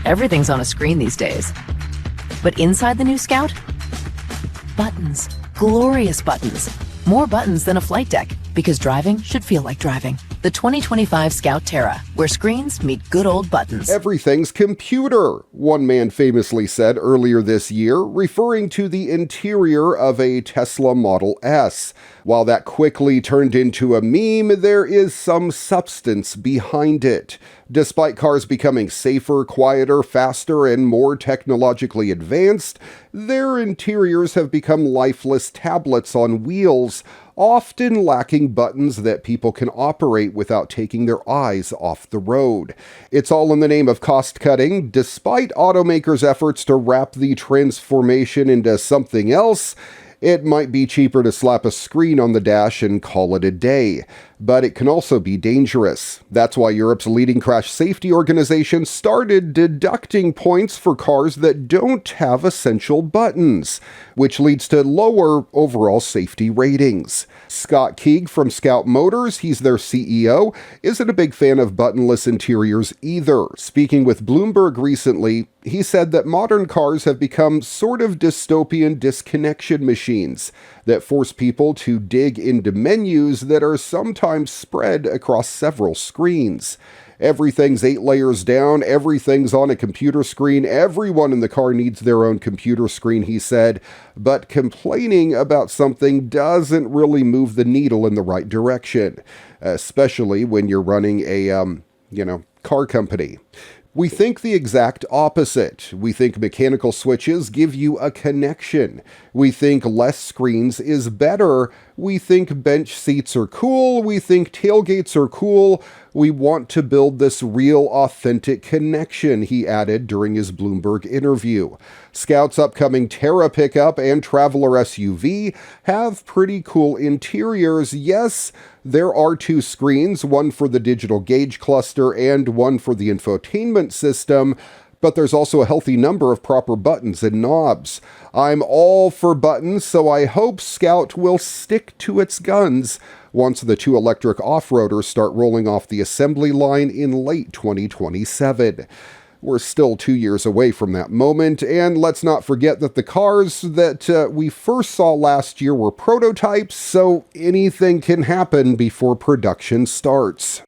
Everything's on a screen these days. But inside the new Scout? Buttons. Glorious buttons. More buttons than a flight deck, because driving should feel like driving. The 2025 Scout Terra, where screens meet good old buttons. Everything's computer, one man famously said earlier this year, referring to the interior of a Tesla Model S. While that quickly turned into a meme, there is some substance behind it. Despite cars becoming safer, quieter, faster, and more technologically advanced, their interiors have become lifeless tablets on wheels, often lacking buttons that people can operate without taking their eyes off the road. It's all in the name of cost cutting. Despite automakers' efforts to wrap the transformation into something else, it might be cheaper to slap a screen on the dash and call it a day. But it can also be dangerous. That's why Europe's leading crash safety organization started deducting points for cars that don't have essential buttons, which leads to lower overall safety ratings. Scott Keeg from Scout Motors, he's their CEO, isn't a big fan of buttonless interiors either. Speaking with Bloomberg recently, he said that modern cars have become sort of dystopian disconnection machines that force people to dig into menus that are sometimes spread across several screens. Everything's 8 layers down, everything's on a computer screen, everyone in the car needs their own computer screen, he said, but complaining about something doesn't really move the needle in the right direction, especially when you're running a, car company. We think the exact opposite. We think mechanical switches give you a connection. We think less screens is better. We think bench seats are cool. We think tailgates are cool. We want to build this real, authentic connection, he added during his Bloomberg interview. Scout's upcoming Terra pickup and Traveler SUV have pretty cool interiors. Yes, there are 2 screens, one for the digital gauge cluster and one for the infotainment system, but there's also a healthy number of proper buttons and knobs. I'm all for buttons, so I hope Scout will stick to its guns once the 2 electric off-roaders start rolling off the assembly line in late 2027. We're still 2 years away from that moment, and let's not forget that the cars that we first saw last year were prototypes, so anything can happen before production starts.